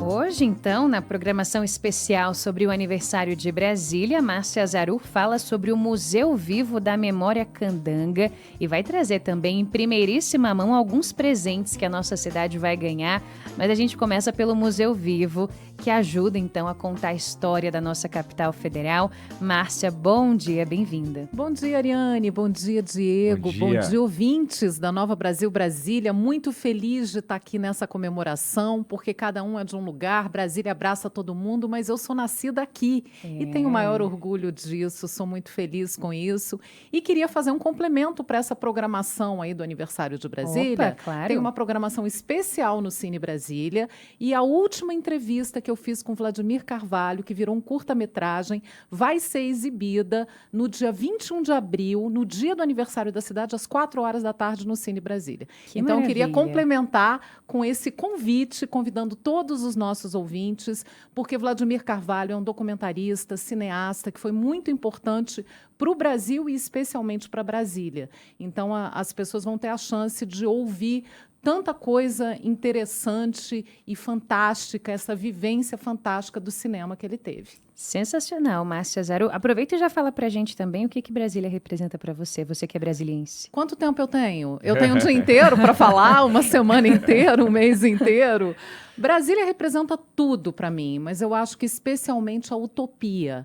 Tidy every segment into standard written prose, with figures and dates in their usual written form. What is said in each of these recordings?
Hoje, então, na programação especial sobre o aniversário de Brasília, Márcia Zaru fala sobre o Museu Vivo da Memória Candanga e vai trazer também em primeiríssima mão alguns presentes que a nossa cidade vai ganhar. Mas a gente começa pelo Museu Vivo, que ajuda, então, a contar a história da nossa capital federal. Márcia, bom dia, bem-vinda. Bom dia, Ariane. Bom dia, Diego. Bom dia, ouvintes da Nova Brasil Brasília. Muito feliz de estar aqui nessa comemoração, porque cada um é de um lugar. Brasília abraça todo mundo, mas eu sou nascida aqui e tenho o maior orgulho disso. Sou muito feliz com isso. E queria fazer um complemento para essa programação aí do aniversário de Brasília. Opa, claro. Tem uma programação especial no Cine Brasília e a última entrevista que eu fiz com Vladimir Carvalho, que virou um curta-metragem, vai ser exibida no dia 21 de abril, no dia do aniversário da cidade, às 4 horas da tarde, no Cine Brasília. Então, eu queria complementar com esse convite, convidando todos os nossos ouvintes, porque Vladimir Carvalho é um documentarista, cineasta, que foi muito importante para o Brasil e especialmente para Brasília. Então, as pessoas vão ter a chance de ouvir tanta coisa interessante e fantástica, essa vivência fantástica do cinema que ele teve. Sensacional, Márcia Zaru. Aproveita e já fala pra gente também o que Brasília representa para você que é brasiliense. Quanto tempo eu tenho? Eu tenho um dia inteiro para falar, uma semana inteira, um mês inteiro. Brasília representa tudo para mim, mas eu acho que especialmente a utopia.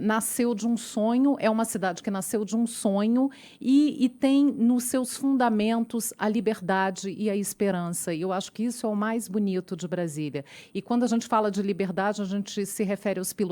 Nasceu de um sonho, é uma cidade que nasceu de um sonho e tem nos seus fundamentos a liberdade e a esperança. E eu acho que isso é o mais bonito de Brasília. E quando a gente fala de liberdade, a gente se refere aos pilotis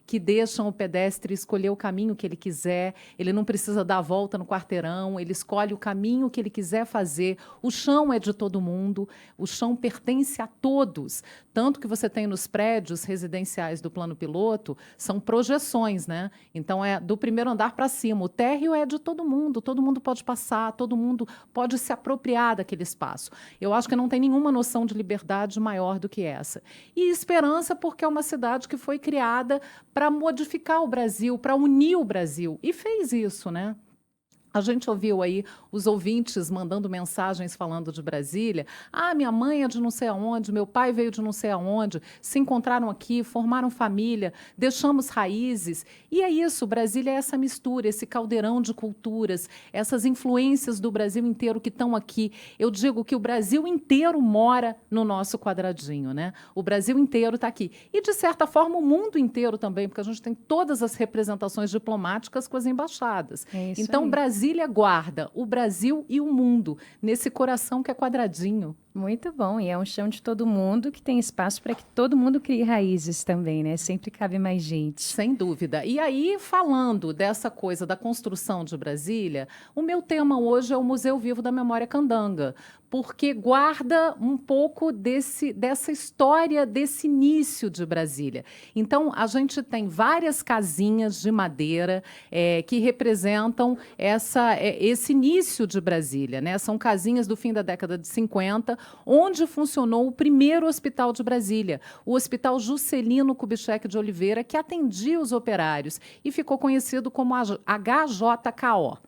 que deixam o pedestre escolher o caminho que ele quiser, ele não precisa dar a volta no quarteirão, ele escolhe o caminho que ele quiser fazer. O chão é de todo mundo, o chão pertence a todos. Tanto que você tem nos prédios residenciais do plano piloto, são projeções, né? Então, é do primeiro andar para cima. O térreo é de todo mundo pode passar, todo mundo pode se apropriar daquele espaço. Eu acho que não tem nenhuma noção de liberdade maior do que essa. E esperança, porque é uma cidade que foi criada para modificar o Brasil, para unir o Brasil. E fez isso, né? A gente ouviu aí os ouvintes mandando mensagens falando de Brasília. Ah, minha mãe é de não sei aonde, meu pai veio de não sei aonde, se encontraram aqui, formaram família, deixamos raízes. E é isso, Brasília é essa mistura, esse caldeirão de culturas, essas influências do Brasil inteiro que estão aqui. Eu digo que o Brasil inteiro mora no nosso quadradinho, né? O Brasil inteiro está aqui. E, de certa forma, o mundo inteiro também, porque a gente tem todas as representações diplomáticas com as embaixadas. Então, aí. Brasília guarda o Brasil e o mundo nesse coração que é quadradinho. Muito bom, e é um chão de todo mundo que tem espaço para que todo mundo crie raízes também, né? Sempre cabe mais gente. Sem dúvida. E aí, falando dessa coisa da construção de Brasília, o meu tema hoje é o Museu Vivo da Memória Candanga, porque guarda um pouco dessa história, desse início de Brasília. Então, a gente tem várias casinhas de madeira que representam esse início de Brasília, né? São casinhas do fim da década de 50, onde funcionou o primeiro hospital de Brasília, o Hospital Juscelino Kubitschek de Oliveira, que atendia os operários e ficou conhecido como HJKO.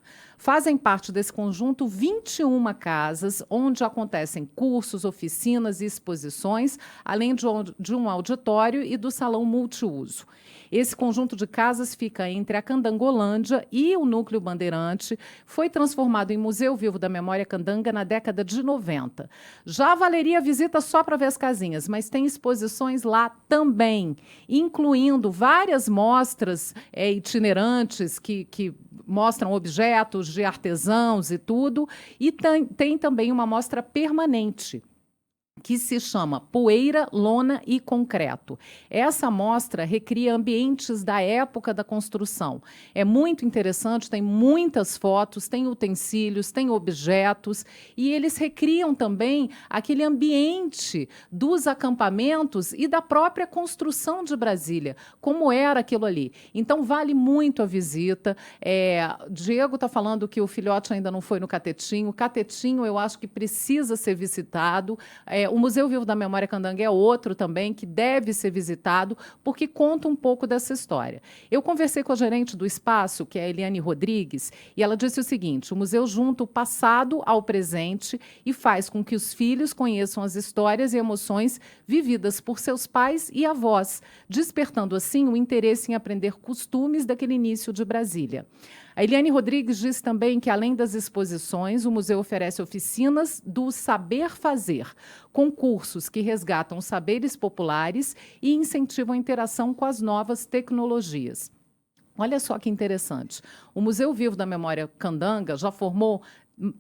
Fazem parte desse conjunto 21 casas, onde acontecem cursos, oficinas e exposições, além de um auditório e do salão multiuso. Esse conjunto de casas fica entre a Candangolândia e o Núcleo Bandeirante. Foi transformado em Museu Vivo da Memória Candanga na década de 90. Já valeria a visita só para ver as casinhas, mas tem exposições lá também, incluindo várias mostras itinerantes que mostram objetos de artesãos e tudo. E tem também uma mostra permanente, que se chama Poeira, Lona e Concreto. Essa mostra recria ambientes da época da construção. É muito interessante, tem muitas fotos, tem utensílios, tem objetos, e eles recriam também aquele ambiente dos acampamentos e da própria construção de Brasília, como era aquilo ali. Então, vale muito a visita. Diego está falando que o filhote ainda não foi no Catetinho. O Catetinho, eu acho que precisa ser visitado. O Museu Vivo da Memória Candanga é outro também que deve ser visitado, porque conta um pouco dessa história. Eu conversei com a gerente do espaço, que é a Eliane Rodrigues, e ela disse o seguinte: o museu junta o passado ao presente e faz com que os filhos conheçam as histórias e emoções vividas por seus pais e avós, despertando assim o interesse em aprender costumes daquele início de Brasília. A Eliane Rodrigues diz também que, além das exposições, o museu oferece oficinas do saber fazer, concursos que resgatam saberes populares e incentivam a interação com as novas tecnologias. Olha só que interessante. O Museu Vivo da Memória Candanga já formou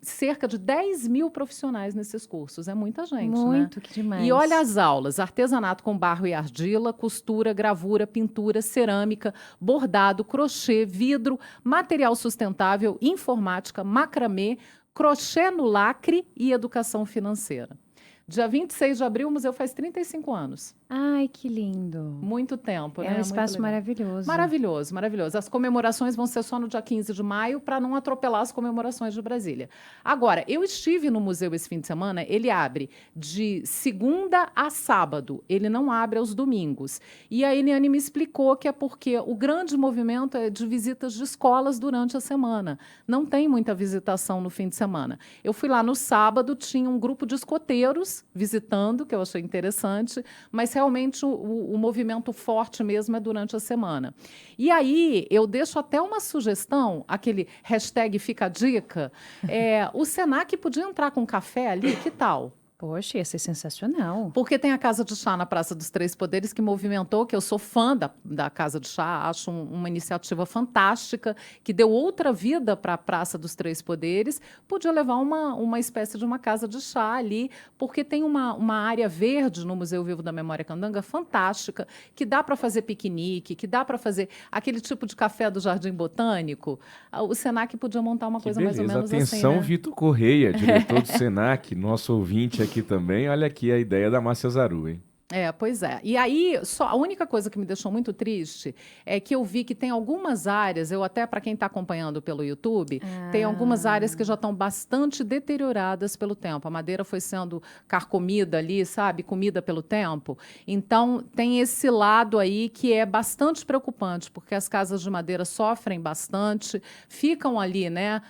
cerca de 10 mil profissionais nesses cursos. É muita gente, Muito, né? que demais. E olha as aulas: artesanato com barro e argila, costura, gravura, pintura, cerâmica, bordado, crochê, vidro, material sustentável, informática, macramê, crochê no lacre e educação financeira. Dia 26 de abril, o museu faz 35 anos. Ai, que lindo. Muito tempo, né? É um Muito espaço legal. maravilhoso. Maravilhoso, maravilhoso. As comemorações vão ser só no dia 15 de maio para não atropelar as comemorações de Brasília. Agora, eu estive no museu esse fim de semana, ele abre de segunda a sábado, ele não abre aos domingos. E a Eliane me explicou que é porque o grande movimento é de visitas de escolas durante a semana. Não tem muita visitação no fim de semana. Eu fui lá no sábado, tinha um grupo de escoteiros visitando, que eu achei interessante, mas realmente o movimento forte mesmo é durante a semana. E aí, eu deixo até uma sugestão, aquele hashtag Fica a Dica, o Senac podia entrar com café ali, que tal? Poxa, ia ser sensacional. Porque tem a Casa de Chá na Praça dos Três Poderes, que movimentou, que eu sou fã da Casa de Chá, acho uma iniciativa fantástica, que deu outra vida para a Praça dos Três Poderes. Podia levar uma espécie de uma casa de chá ali, porque tem uma área verde no Museu Vivo da Memória Candanga fantástica, que dá para fazer piquenique, que dá para fazer aquele tipo de café do Jardim Botânico. O Senac podia montar uma coisa mais ou menos Atenção, assim, né? Vitor Correia, diretor do Senac, nosso ouvinte aqui também. Olha aqui a ideia da Márcia Zaru, hein? Pois é. E aí, só a única coisa que me deixou muito triste é que eu vi que tem algumas áreas, eu até, para quem está acompanhando pelo YouTube, tem algumas áreas que já estão bastante deterioradas pelo tempo. A madeira foi sendo carcomida ali, sabe? Comida pelo tempo. Então, tem esse lado aí que é bastante preocupante, porque as casas de madeira sofrem bastante, ficam ali, né?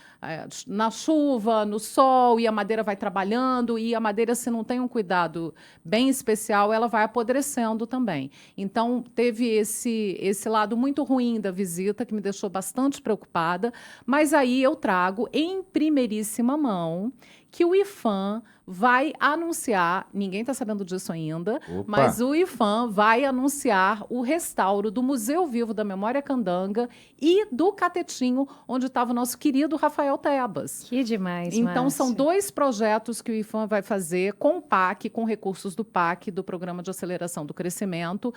Na chuva, no sol, e a madeira vai trabalhando, e a madeira, se não tem um cuidado bem especial, ela vai apodrecendo também. Então, teve esse lado muito ruim da visita, que me deixou bastante preocupada, mas aí eu trago em primeiríssima mão que o IPHAN vai anunciar, ninguém está sabendo disso ainda, Opa. mas o IPHAN vai anunciar o restauro do Museu Vivo da Memória Candanga e do Catetinho, onde estava o nosso querido Rafael Tebas. Que demais, Então, são Márcia. 2 projetos que o IPHAN vai fazer com o PAC, com recursos do PAC, do Programa de Aceleração do Crescimento,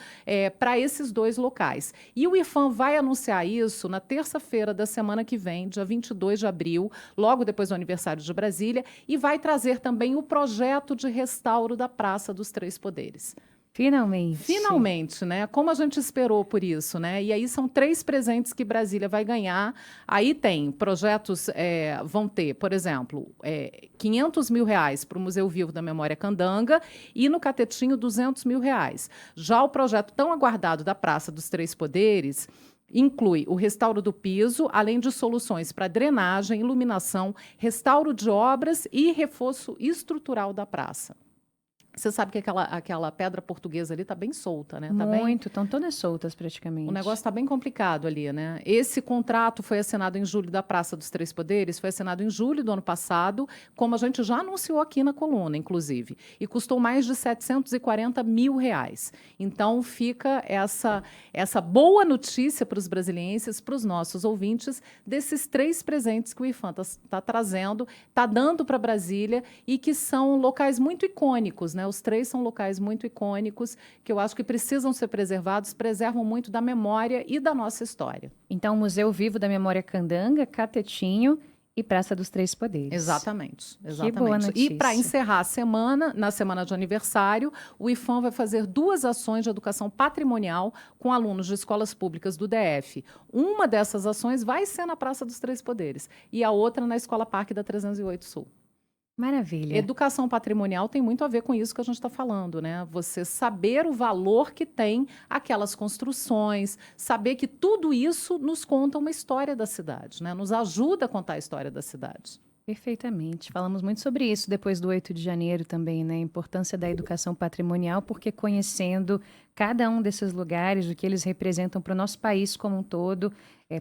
para esses 2 locais. E o IPHAN vai anunciar isso na terça-feira da semana que vem, dia 22 de abril, logo depois do aniversário de Brasília, e vai trazer também o projeto de restauro da Praça dos Três Poderes. Finalmente. Finalmente, né? Como a gente esperou por isso, né? E aí são 3 presentes que Brasília vai ganhar. Aí tem projetos, vão ter, por exemplo, R$500 mil para o Museu Vivo da Memória Candanga e no Catetinho R$200 mil. Já o projeto tão aguardado da Praça dos Três Poderes inclui o restauro do piso, além de soluções para drenagem, iluminação, restauro de obras e reforço estrutural da praça. Você sabe que aquela pedra portuguesa ali está bem solta, né? Tá Muito, estão todas soltas praticamente. O negócio está bem complicado ali, né? Esse contrato foi assinado em julho da Praça dos Três Poderes, foi assinado em julho do ano passado, como a gente já anunciou aqui na coluna, inclusive, e custou mais de R$740 mil. Então, fica essa boa notícia para os brasilienses, para os nossos ouvintes, desses 3 presentes que o IPHAN está trazendo, está dando para Brasília e que são locais muito icônicos, né? Os 3 são locais muito icônicos que eu acho que precisam ser preservados, preservam muito da memória e da nossa história. Então, Museu Vivo da Memória Candanga, Catetinho e Praça dos Três Poderes. Exatamente. Que boa notícia. E para encerrar a semana, na semana de aniversário, o IPHAN vai fazer 2 ações de educação patrimonial com alunos de escolas públicas do DF. Uma dessas ações vai ser na Praça dos Três Poderes e a outra na Escola Parque da 308 Sul. Maravilha. Educação patrimonial tem muito a ver com isso que a gente está falando, né? Você saber o valor que tem aquelas construções, saber que tudo isso nos conta uma história da cidade, né? Nos ajuda a contar a história da cidade. Perfeitamente. Falamos muito sobre isso depois do 8 de janeiro também, né? A importância da educação patrimonial, porque conhecendo cada um desses lugares, o que eles representam para o nosso país como um todo,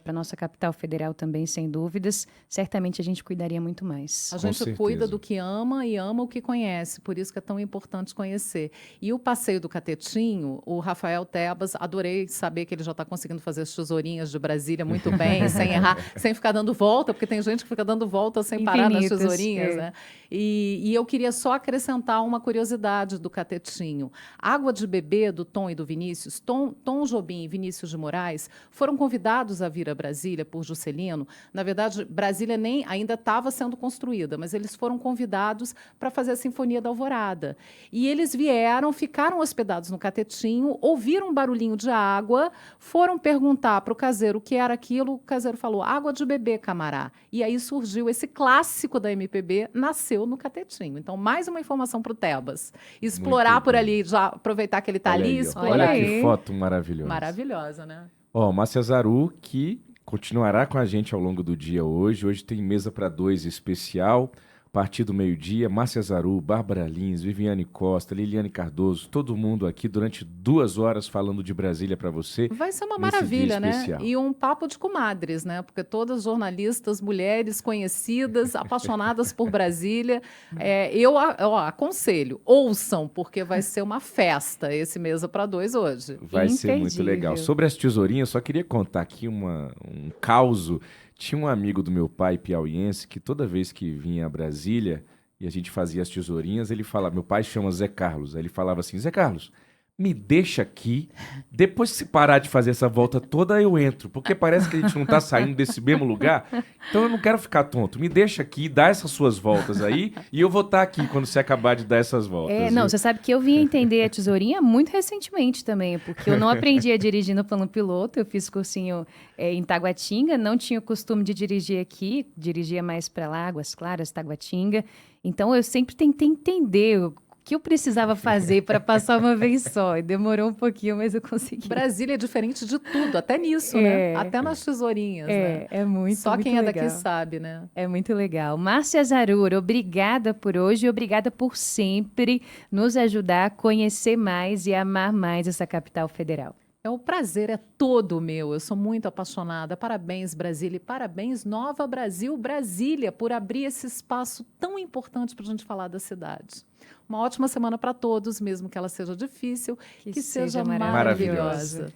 para a nossa capital federal também, sem dúvidas, certamente a gente cuidaria muito mais. A Com gente certeza. cuida do que ama e ama o que conhece, por isso que é tão importante conhecer. E o passeio do Catetinho, o Rafael Tebas, adorei saber que ele já está conseguindo fazer as tesourinhas de Brasília muito bem, sem errar, sem ficar dando volta, porque tem gente que fica dando volta sem parar nas Infinitas, tesourinhas, né? E eu queria só acrescentar uma curiosidade do Catetinho. Água de Bebê, do Tom e do Vinícius, Tom Jobim e Vinícius de Moraes, foram convidados a vir a Brasília por Juscelino. Na verdade, Brasília nem ainda estava sendo construída, mas eles foram convidados para fazer a Sinfonia da Alvorada. E eles vieram, ficaram hospedados no Catetinho, ouviram um barulhinho de água, foram perguntar para o caseiro o que era aquilo, o caseiro falou, água de bebê, camará. E aí surgiu esse clássico da MPB, nasceu no Catetinho. Então, mais uma informação para o Tebas. Explorar Muito por bem. ali, já aproveitar que ele está Olha ali, aí, ó. explorar. Olha aí. que foto maravilhosa. Maravilhosa, né? Ó, Márcia Zaru, que continuará com a gente ao longo do dia hoje. Hoje tem mesa para dois especial. A partir do meio-dia, Márcia Zaru, Bárbara Lins, Viviane Costa, Liliane Cardoso, todo mundo aqui durante 2 horas falando de Brasília para você. Vai ser uma nesse maravilha, dia né? especial. E um papo de comadres, né? Porque todas jornalistas, mulheres conhecidas, apaixonadas por Brasília. Eu aconselho, ouçam, porque vai ser uma festa esse Mesa para Dois hoje. Vai ser muito Imperdível. legal. Sobre as tesourinhas, só queria contar aqui um causo. Tinha um amigo do meu pai, piauiense, que toda vez que vinha a Brasília e a gente fazia as tesourinhas, ele falava, meu pai chama Zé Carlos, aí ele falava assim, Zé Carlos, me deixa aqui, depois que se parar de fazer essa volta toda, eu entro, porque parece que a gente não tá saindo desse mesmo lugar, então eu não quero ficar tonto, me deixa aqui, dá essas suas voltas aí, e eu vou estar aqui quando você acabar de dar essas voltas. Não, viu? você sabe que eu vim entender a tesourinha muito recentemente também, porque eu não aprendi a dirigir no plano piloto, eu fiz cursinho em Taguatinga, não tinha o costume de dirigir aqui, dirigia mais para lá, Águas Claras, Taguatinga, então eu sempre tentei entender o que eu precisava fazer para passar uma vez só, e demorou um pouquinho, mas eu consegui. Brasília é diferente de tudo, até nisso, né? Até nas tesourinhas, né? É muito Só muito quem é legal. daqui sabe, né? É muito legal. Márcia Zarur, obrigada por hoje e obrigada por sempre nos ajudar a conhecer mais e amar mais essa capital federal. O prazer é todo meu, eu sou muito apaixonada. Parabéns, Brasília, e parabéns, Nova Brasil, Brasília, por abrir esse espaço tão importante para a gente falar da cidade. Uma ótima semana para todos, mesmo que ela seja difícil, que seja maravilhosa. maravilhosa.